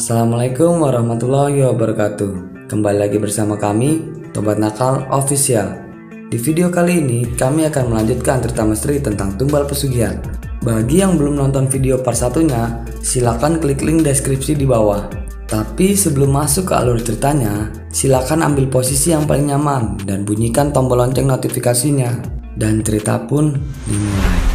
Assalamualaikum warahmatullahi wabarakatuh. Kembali lagi bersama kami, Tobat Nakal Official. Di video kali ini, kami akan melanjutkan cerita misteri tentang Tumbal Pesugihan. Bagi yang belum nonton video part satunya, silakan klik link deskripsi di bawah. Tapi sebelum masuk ke alur ceritanya, silakan ambil posisi yang paling nyaman dan bunyikan tombol lonceng notifikasinya. Dan cerita pun dimulai.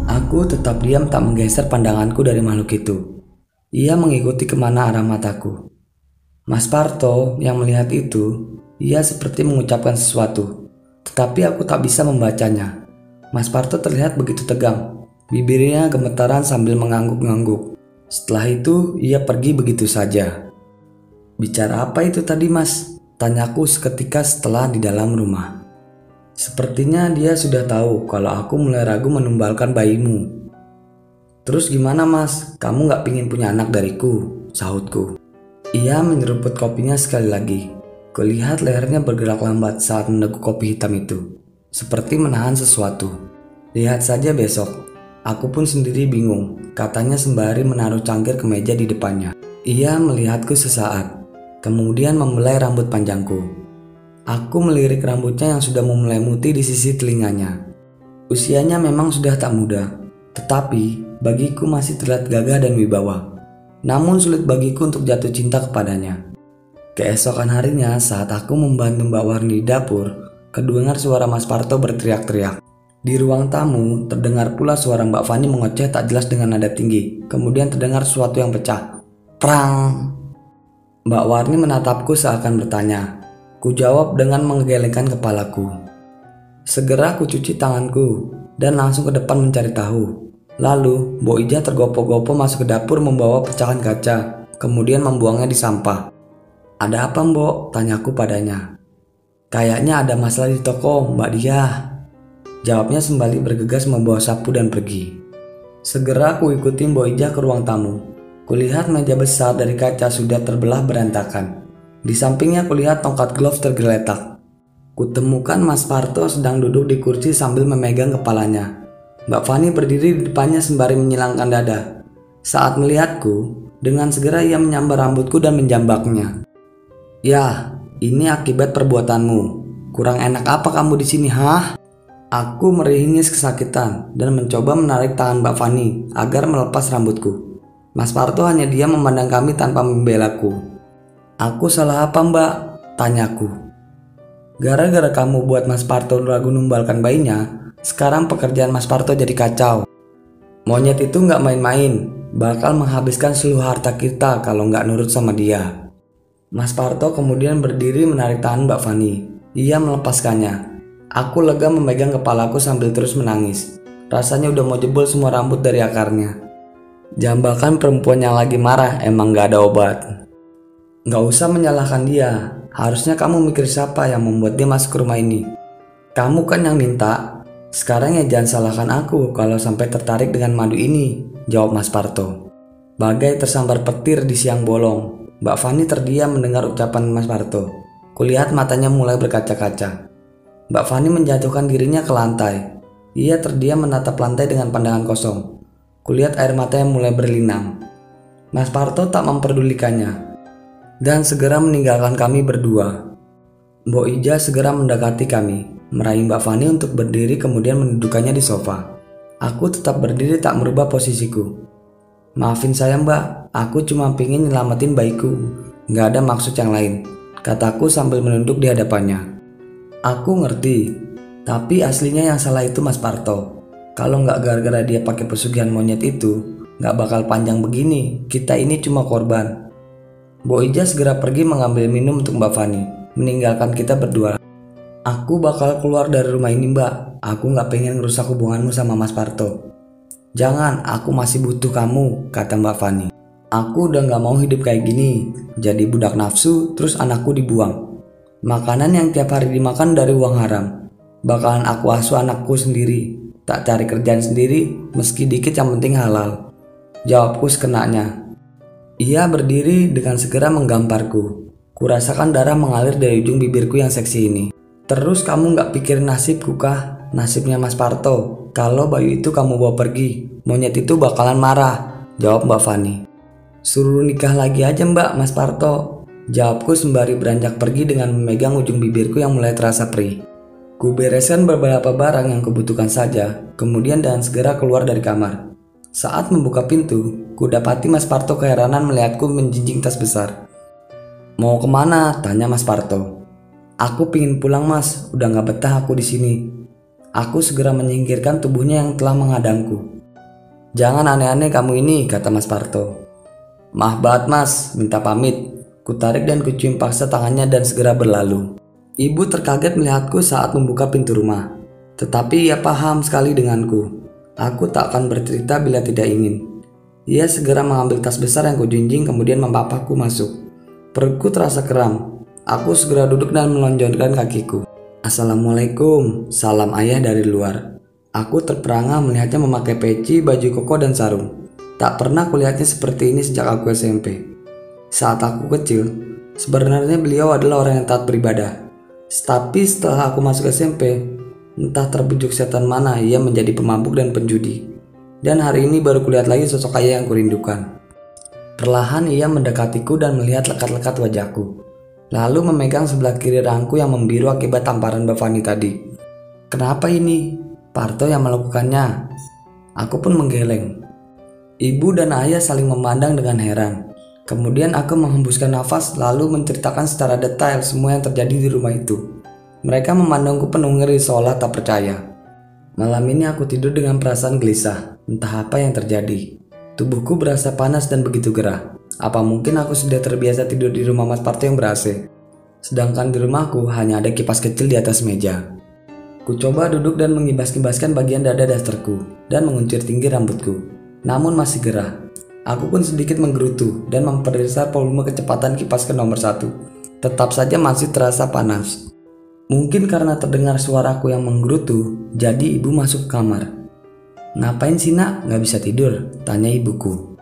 Aku tetap diam, tak menggeser pandanganku dari makhluk itu. Ia mengikuti kemana arah mataku. Mas Parto yang melihat itu, ia seperti mengucapkan sesuatu, tetapi aku tak bisa membacanya. Mas Parto terlihat begitu tegang, bibirnya gemetaran sambil mengangguk-ngangguk. Setelah itu, ia pergi begitu saja. "Bicara apa itu tadi, Mas?" tanyaku seketika setelah di dalam rumah. Sepertinya dia sudah tahu kalau aku mulai ragu menumbalkan bayimu. "Terus gimana, Mas? Kamu gak pingin punya anak dariku?" sahutku. Ia menyeruput kopinya sekali lagi. Kulihat lehernya bergerak lambat saat meneguk kopi hitam itu, seperti menahan sesuatu. "Lihat saja besok." Aku pun sendiri bingung, katanya sembari menaruh cangkir ke meja di depannya. Ia melihatku sesaat, kemudian membelai rambut panjangku. Aku melirik rambutnya yang sudah memulai mutih di sisi telinganya. Usianya memang sudah tak muda, tetapi bagiku masih terlihat gagah dan wibawa. Namun sulit bagiku untuk jatuh cinta kepadanya. Keesokan harinya saat aku membantu Mbak Warni di dapur, kedengar suara Mas Parto berteriak-teriak. Di ruang tamu terdengar pula suara Mbak Fani mengoceh tak jelas dengan nada tinggi. Kemudian terdengar sesuatu yang pecah. Prang! Mbak Warni menatapku seakan bertanya. Ku jawab dengan menggelengkan kepalaku. Segera ku cuci tanganku dan langsung ke depan mencari tahu. Lalu Mbok Ija tergopoh-gopoh masuk ke dapur membawa pecahan kaca, kemudian membuangnya di sampah. "Ada apa, Mbok?" tanyaku padanya. "Kayaknya ada masalah di toko, Mbak Dia," jawabnya sembari bergegas membawa sapu dan pergi. Segera ku ikuti Mbok Ija ke ruang tamu. Kulihat meja besar dari kaca sudah terbelah berantakan. Di sampingnya kulihat tongkat glove tergeletak. Kutemukan Mas Parto sedang duduk di kursi sambil memegang kepalanya. Mbak Fani berdiri di depannya sembari menyilangkan dada. Saat melihatku, dengan segera ia menyambar rambutku dan menjambaknya. "Ya, ini akibat perbuatanmu. Kurang enak apa kamu di sini, hah?" Aku meringis kesakitan dan mencoba menarik tangan Mbak Fani agar melepas rambutku. Mas Parto hanya diam memandang kami tanpa membelaku. "Aku salah apa, Mbak?" tanyaku. "Gara-gara kamu buat Mas Parto ragu numbalkan bayinya, sekarang pekerjaan Mas Parto jadi kacau. Monyet itu gak main-main, bakal menghabiskan seluruh harta kita kalau gak nurut sama dia." Mas Parto kemudian berdiri menarik tangan Mbak Fani. Ia melepaskannya. Aku lega memegang kepalaku sambil terus menangis. Rasanya udah mau jebol semua rambut dari akarnya. Jambakan perempuan yang lagi marah emang gak ada obat. "Gak usah menyalahkan dia. Harusnya kamu mikir siapa yang membuat dia masuk ke rumah ini. Kamu kan yang minta. Sekarang ya jangan salahkan aku kalau sampai tertarik dengan madu ini," jawab Mas Parto. Bagai tersambar petir di siang bolong, Mbak Fani terdiam mendengar ucapan Mas Parto. Kulihat matanya mulai berkaca-kaca. Mbak Fani menjatuhkan dirinya ke lantai. Ia terdiam menatap lantai dengan pandangan kosong. Kulihat air matanya mulai berlinang. Mas Parto tak memperdulikannya dan segera meninggalkan kami berdua. Mbok Ija segera mendekati kami, meraih Mbak Fani untuk berdiri kemudian mendudukannya di sofa. Aku tetap berdiri tak merubah posisiku. "Maafin saya, Mbak, aku cuma pingin nyelamatin bayiku, gak ada maksud yang lain," kataku sambil menunduk di hadapannya. "Aku ngerti, tapi aslinya yang salah itu Mas Parto. Kalau gak gara-gara dia pakai pesugihan monyet itu, gak bakal panjang begini, kita ini cuma korban." Mbok Ija segera pergi mengambil minum untuk Mbak Fani, meninggalkan kita berdua. "Aku bakal keluar dari rumah ini, Mbak. Aku gak pengen ngerusak hubunganmu sama Mas Parto." "Jangan, aku masih butuh kamu," kata Mbak Fani. "Aku udah gak mau hidup kayak gini, jadi budak nafsu terus anakku dibuang. Makanan yang tiap hari dimakan dari uang haram. Bakalan aku asuh anakku sendiri, tak cari kerjaan sendiri, meski dikit yang penting halal," jawabku sekenanya. Ia berdiri dengan segera menggamparku. Kurasakan darah mengalir dari ujung bibirku yang seksi ini. Terus kamu gak pikirin nasibku kah? Nasibnya Mas Parto. Kalau Bayu itu kamu bawa pergi, monyet itu bakalan marah, jawab Mbak Fani. Suruh nikah lagi aja Mbak, Mas Parto, jawabku sembari beranjak pergi dengan memegang ujung bibirku yang mulai terasa perih. Ku bereskan beberapa barang yang kubutuhkan saja, kemudian dan segera keluar dari kamar. Saat membuka pintu, ku dapati Mas Parto keheranan melihatku menjinjing tas besar. Mau kemana? Tanya Mas Parto. Aku pingin pulang Mas, udah gak betah aku di sini. Aku segera menyingkirkan tubuhnya yang telah menghadangku. Jangan aneh-aneh kamu ini, kata Mas Parto. Maaf banget Mas, minta pamit. Ku tarik dan kucium paksa tangannya dan segera berlalu. Ibu terkaget melihatku saat membuka pintu rumah. Tetapi ia paham sekali denganku. Aku tak akan bercerita bila tidak ingin. Ia segera mengambil tas besar yang kujunjing kemudian mempapaku masuk. Perutku terasa kram. Aku segera duduk dan melonjorkan kakiku. Assalamualaikum, salam ayah dari luar. Aku terperangah melihatnya memakai peci, baju koko dan sarung. Tak pernah kulihatnya seperti ini sejak aku SMP. Saat aku kecil, sebenarnya beliau adalah orang yang taat beribadah. Tapi setelah aku masuk SMP, entah terbujuk setan mana ia menjadi pemabuk dan penjudi. Dan hari ini baru kulihat lagi sosok ayah yang kurindukan. Perlahan ia mendekatiku dan melihat lekat-lekat wajahku. Lalu memegang sebelah kiri rahangku yang membiru akibat tamparan Mbak Fani tadi. Kenapa ini? Parto yang melakukannya. Aku pun menggeleng. Ibu dan ayah saling memandang dengan heran. Kemudian aku menghembuskan nafas lalu menceritakan secara detail semua yang terjadi di rumah itu. Mereka memandangku penuh ngeri seolah tak percaya. Malam ini aku tidur dengan perasaan gelisah. Entah apa yang terjadi. Tubuhku berasa panas dan begitu gerah. Apa mungkin aku sudah terbiasa tidur di rumah Mas Parto yang ber-AC? Sedangkan di rumahku hanya ada kipas kecil di atas meja. Ku coba duduk dan mengibas-ibaskan bagian dada dasterku dan menguncir tinggi rambutku. Namun masih gerah. Aku pun sedikit menggerutu dan memperbesar volume kecepatan kipas ke nomor 1. Tetap saja masih terasa panas. Mungkin karena terdengar suaraku yang menggerutu, jadi ibu masuk ke kamar. Ngapain sih nak? Gak bisa tidur? Tanya ibuku.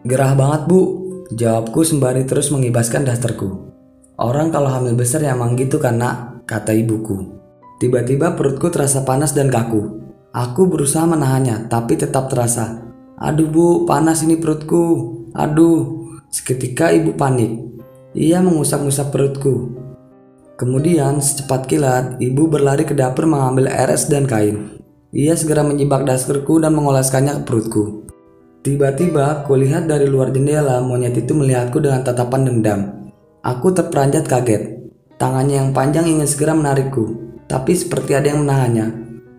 Gerah banget bu, jawabku sembari terus mengibaskan dasterku. Orang kalau hamil besar ya emang gitu kan nak, kata ibuku. Tiba-tiba perutku terasa panas dan kaku. Aku berusaha menahannya, tapi tetap terasa. Aduh bu, panas ini perutku. Aduh, seketika ibu panik. Ia mengusap-ngusap perutku. Kemudian secepat kilat, ibu berlari ke dapur mengambil RS dan kain. Ia segera menjebak dasterku dan mengoleskannya ke perutku. Tiba-tiba, kulihat dari luar jendela monyet itu melihatku dengan tatapan dendam. Aku terperanjat kaget. Tangannya yang panjang ingin segera menarikku, tapi seperti ada yang menahannya.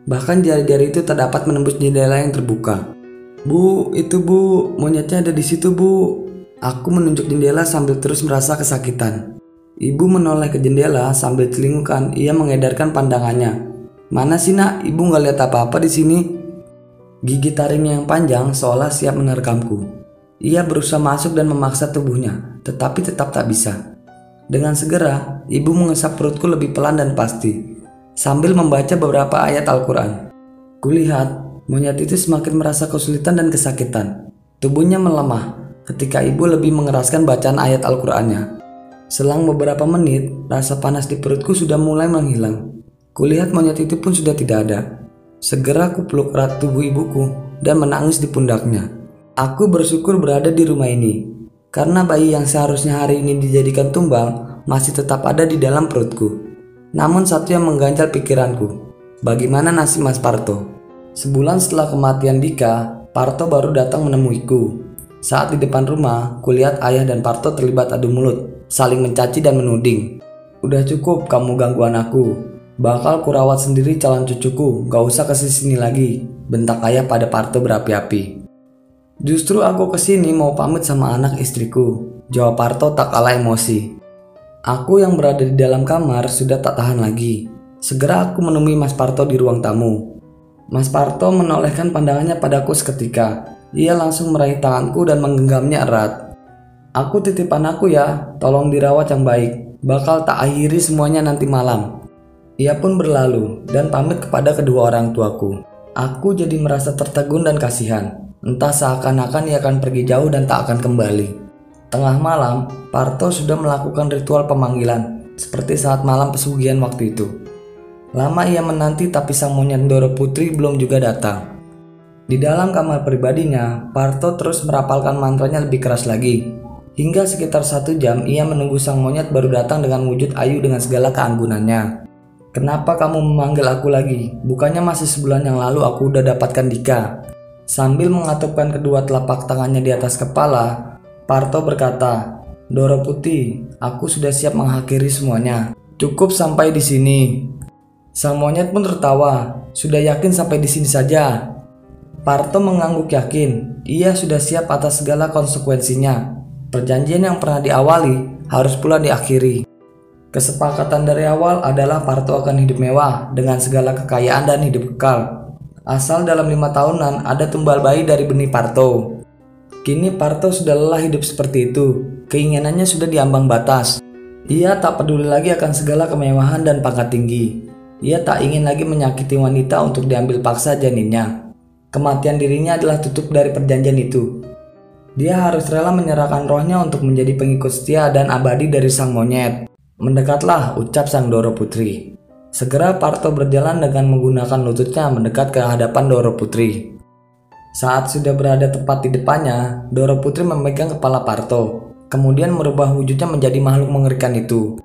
Bahkan jari-jari itu tak dapat menembus jendela yang terbuka. Bu, itu bu, monyetnya ada di situ bu. Aku menunjuk jendela sambil terus merasa kesakitan. Ibu menoleh ke jendela sambil celingukan. Ia mengedarkan pandangannya. Mana sih nak, ibu nggak lihat apa-apa di sini? Gigi taringnya yang panjang seolah siap menerkamku. Ia berusaha masuk dan memaksa tubuhnya, tetapi tetap tak bisa. Dengan segera, ibu mengesap perutku lebih pelan dan pasti, sambil membaca beberapa ayat Al-Quran. Kulihat, monyet itu semakin merasa kesulitan dan kesakitan. Tubuhnya melemah ketika ibu lebih mengeraskan bacaan ayat Al-Qurannya. Selang beberapa menit, rasa panas di perutku sudah mulai menghilang. Kulihat monyet itu pun sudah tidak ada. Segera ku peluk erat tubuh ibuku dan menangis di pundaknya. Aku bersyukur berada di rumah ini, karena bayi yang seharusnya hari ini dijadikan tumbal masih tetap ada di dalam perutku. Namun satu yang mengganjal pikiranku, bagaimana nasib Mas Parto? Sebulan setelah kematian Dika, Parto baru datang menemuiku. Saat di depan rumah, kulihat ayah dan Parto terlibat adu mulut, saling mencaci dan menuding. Udah cukup kamu ganggu anakku. Bakal kurawat sendiri calon cucuku, gak usah kesini lagi, bentak ayah pada Parto berapi-api. Justru aku kesini mau pamit sama anak istriku, jawab Parto tak kalah emosi. Aku yang berada di dalam kamar sudah tak tahan lagi. Segera aku menemui Mas Parto di ruang tamu. Mas Parto menolehkan pandangannya padaku seketika. Ia langsung meraih tanganku dan menggenggamnya erat. Aku titip anakku ya, tolong dirawat yang baik, bakal tak akhiri semuanya nanti malam. Ia pun berlalu dan pamit kepada kedua orang tuaku. Aku jadi merasa tertegun dan kasihan. Entah seakan-akan ia akan pergi jauh dan tak akan kembali. Tengah malam, Parto sudah melakukan ritual pemanggilan, seperti saat malam pesugihan waktu itu. Lama ia menanti tapi sang monyet Doro Putri belum juga datang. Di dalam kamar pribadinya, Parto terus merapalkan mantranya lebih keras lagi. Hingga sekitar 1 jam ia menunggu sang monyet baru datang dengan wujud ayu dengan segala keanggunannya. "Kenapa kamu memanggil aku lagi? Bukannya masih sebulan yang lalu aku udah dapatkan Dika?" Sambil mengatupkan kedua telapak tangannya di atas kepala, Parto berkata, "Doro Putri, aku sudah siap mengakhiri semuanya. Cukup sampai di sini." Sang monyet pun tertawa, "Sudah yakin sampai di sini saja?" Parto mengangguk yakin, ia sudah siap atas segala konsekuensinya. Perjanjian yang pernah diawali harus pula diakhiri. Kesepakatan dari awal adalah Parto akan hidup mewah dengan segala kekayaan dan hidup kekal. Asal dalam 5 tahunan ada tumbal bayi dari benih Parto. Kini Parto sudah lelah hidup seperti itu, keinginannya sudah diambang batas. Ia tak peduli lagi akan segala kemewahan dan pangkat tinggi. Ia tak ingin lagi menyakiti wanita untuk diambil paksa janinnya. Kematian dirinya adalah tutup dari perjanjian itu. Dia harus rela menyerahkan rohnya untuk menjadi pengikut setia dan abadi dari sang monyet. "Mendekatlah," ucap sang Doro Putri. Segera Parto berjalan dengan menggunakan lututnya mendekat ke hadapan Doro Putri. Saat sudah berada tepat di depannya, Doro Putri memegang kepala Parto, kemudian merubah wujudnya menjadi makhluk mengerikan itu.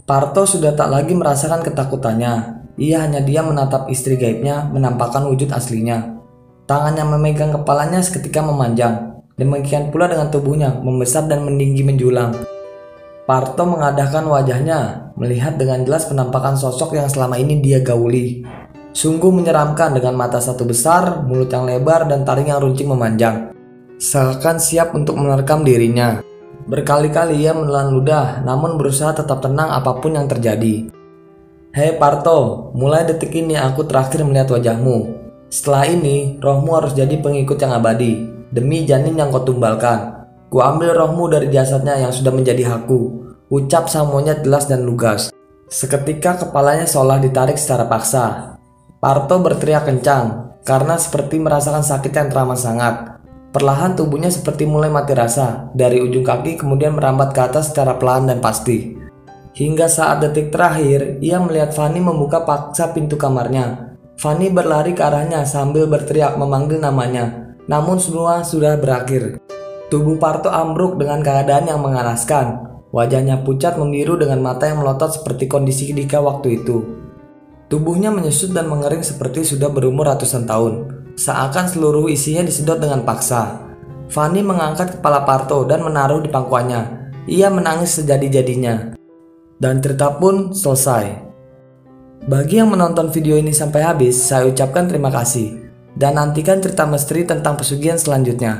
Parto sudah tak lagi merasakan ketakutannya. Ia hanya diam menatap istri gaibnya menampakkan wujud aslinya. Tangannya memegang kepalanya seketika memanjang. Demikian pula dengan tubuhnya membesar dan meninggi menjulang. Parto mengadahkan wajahnya, melihat dengan jelas penampakan sosok yang selama ini dia gauli. Sungguh menyeramkan dengan mata satu besar, mulut yang lebar, dan taring yang runcing memanjang. Seakan siap untuk menerkam dirinya. Berkali-kali ia menelan ludah, namun berusaha tetap tenang apapun yang terjadi. "Hei Parto, mulai detik ini aku terakhir melihat wajahmu. Setelah ini, rohmu harus jadi pengikut yang abadi. Demi janin yang kau tumbalkan, ku ambil rohmu dari jasadnya yang sudah menjadi hakku," ucap sang monyet jelas dan lugas. Seketika kepalanya seolah ditarik secara paksa. Parto berteriak kencang, karena seperti merasakan sakit yang teramat sangat. Perlahan tubuhnya seperti mulai mati rasa, dari ujung kaki kemudian merambat ke atas secara pelan dan pasti. Hingga saat detik terakhir, ia melihat Fanny membuka paksa pintu kamarnya. Fanny berlari ke arahnya sambil berteriak memanggil namanya, namun semua sudah berakhir. Tubuh Parto ambruk dengan keadaan yang mengenaskan. Wajahnya pucat membiru dengan mata yang melotot seperti kondisi Dika waktu itu. Tubuhnya menyusut dan mengering seperti sudah berumur ratusan tahun, seakan seluruh isinya disedot dengan paksa. Fanny mengangkat kepala Parto dan menaruh di pangkuannya. Ia menangis sejadi-jadinya. Dan cerita pun selesai. Bagi yang menonton video ini sampai habis, saya ucapkan terima kasih. Dan nantikan cerita misteri tentang pesugihan selanjutnya.